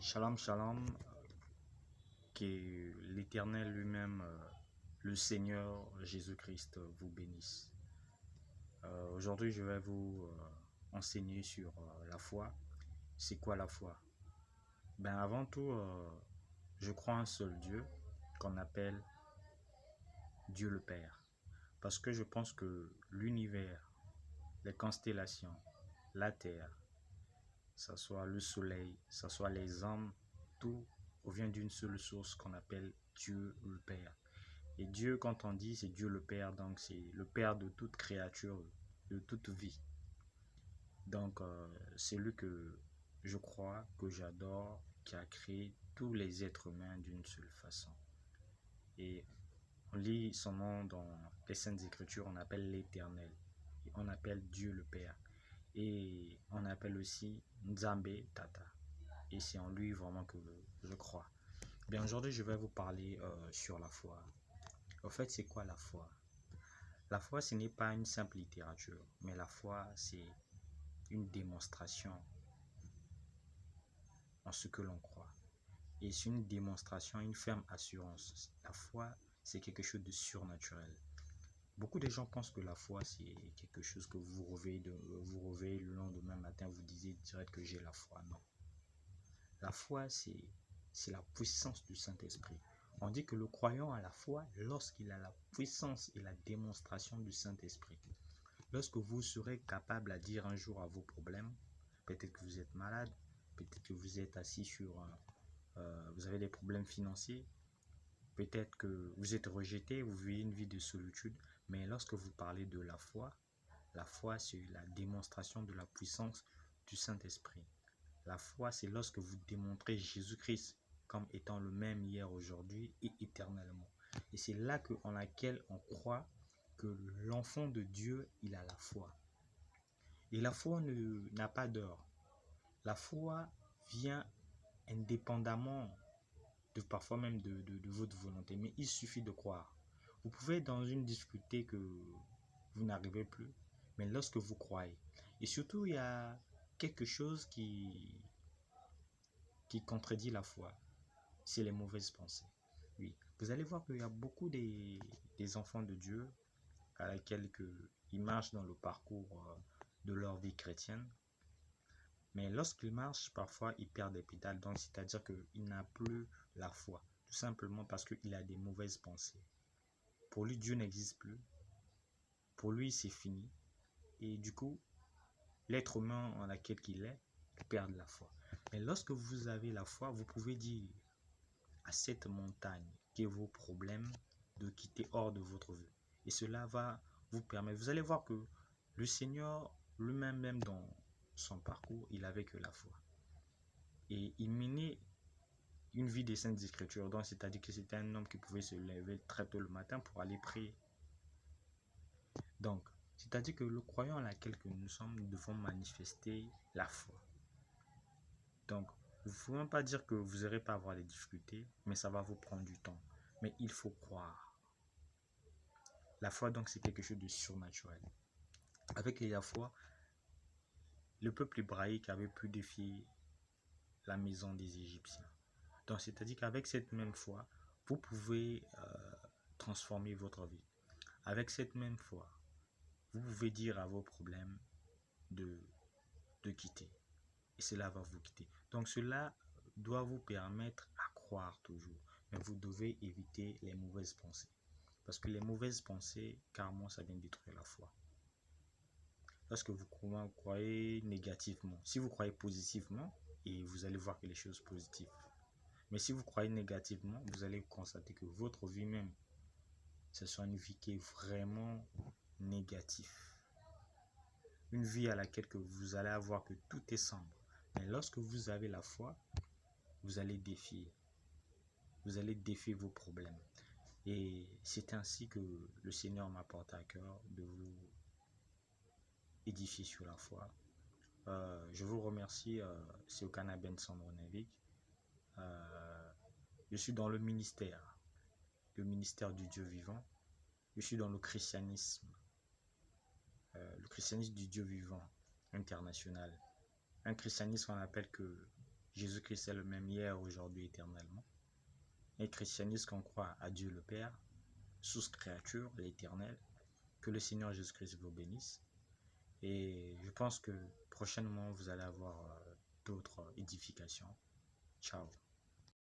Shalom, shalom, que l'Éternel lui-même, le Seigneur Jésus-Christ vous bénisse. Aujourd'hui, je vais vous enseigner sur la foi. C'est quoi la foi? Avant tout, je crois en un seul Dieu qu'on appelle Dieu le Père. Parce que je pense que l'univers, les constellations, la terre, ça soit le soleil, ça soit les hommes, tout provient d'une seule source qu'on appelle Dieu le Père. Et Dieu, quand on dit c'est Dieu le Père, donc c'est le Père de toute créature, de toute vie. Donc c'est lui que je crois, que j'adore, qui a créé tous les êtres humains d'une seule façon. Et on lit son nom dans les Saintes Écritures, on appelle l'Éternel. On appelle Dieu le Père. Et on appelle aussi Nzambe Tata. Et c'est en lui vraiment que je crois. Aujourd'hui, je vais vous parler sur la foi. En fait, c'est quoi la foi? La foi, ce n'est pas une simple littérature, mais la foi, c'est une démonstration en ce que l'on croit. Et c'est une démonstration, une ferme assurance. La foi, c'est quelque chose de surnaturel. Beaucoup de gens pensent que la foi, c'est quelque chose que vous réveillez le lendemain matin, vous disiez direct que j'ai la foi. Non. La foi, c'est la puissance du Saint-Esprit. On dit que le croyant a la foi lorsqu'il a la puissance et la démonstration du Saint-Esprit. Lorsque vous serez capable à dire un jour à vos problèmes, peut-être que vous êtes malade, peut-être que vous êtes assis sur vous avez des problèmes financiers, peut-être que vous êtes rejeté, vous vivez une vie de solitude, mais lorsque vous parlez de la foi c'est la démonstration de la puissance du Saint-Esprit. La foi, c'est lorsque vous démontrez Jésus-Christ comme étant le même hier, aujourd'hui et éternellement. Et c'est là en laquelle on croit que l'enfant de Dieu, il a la foi. Et la foi n'a pas d'heure. La foi vient indépendamment parfois même de votre volonté, mais il suffit de croire. Vous pouvez être dans une difficulté que vous n'arrivez plus, mais lorsque vous croyez, et surtout il y a quelque chose qui contredit la foi, c'est les mauvaises pensées. Oui, vous allez voir qu'il y a beaucoup des enfants de Dieu à laquelle ils marchent dans le parcours de leur vie chrétienne, mais lorsqu'ils marchent, parfois ils perdent des pédales, donc c'est-à-dire qu'il n'a plus la foi, tout simplement parce qu'il a des mauvaises pensées. Pour lui, Dieu n'existe plus. Pour lui, c'est fini. Et du coup, l'être humain en laquelle il est perd la foi. Mais lorsque vous avez la foi, vous pouvez dire à cette montagne qui est vos problèmes de quitter hors de votre vue. Et cela va vous permettre. Vous allez voir que le Seigneur lui-même, même dans son parcours, il avait que la foi. Et il menait une vie des Saintes Écritures, donc c'est-à-dire que c'était un homme qui pouvait se lever très tôt le matin pour aller prier. Donc, c'est-à-dire que le croyant à laquelle nous sommes, nous devons manifester la foi. Donc, vous ne pouvez même pas dire que vous n'aurez pas à avoir des difficultés, mais ça va vous prendre du temps. Mais il faut croire. La foi, donc, c'est quelque chose de surnaturel. Avec la foi, le peuple hébraïque avait pu défier la maison des Égyptiens. Donc, c'est-à-dire qu'avec cette même foi, vous pouvez transformer votre vie. Avec cette même foi, vous pouvez dire à vos problèmes de quitter. Et cela va vous quitter. Donc, cela doit vous permettre à croire toujours. Mais vous devez éviter les mauvaises pensées. Parce que les mauvaises pensées, carrément, ça vient détruire la foi. Lorsque vous croyez négativement, si vous croyez positivement, et vous allez voir que les choses positives. Mais si vous croyez négativement, vous allez constater que votre vie même, ce soit une vie qui est vraiment négative. Une vie à laquelle que vous allez avoir que tout est sombre. Mais lorsque vous avez la foi, vous allez défier. Vous allez défier vos problèmes. Et c'est ainsi que le Seigneur m'a porté à cœur de vous édifier sur la foi. Je vous remercie, c'est au Canada Sandro Nevik. Je suis dans le ministère du Dieu vivant. Je suis dans le christianisme du Dieu vivant international. Un christianisme qu'on appelle que Jésus-Christ est le même hier, aujourd'hui, éternellement. Et christianisme qu'on croit à Dieu le Père, source créature, l'éternel. Que le Seigneur Jésus-Christ vous bénisse. Et je pense que prochainement, vous allez avoir d'autres édifications. Ciao.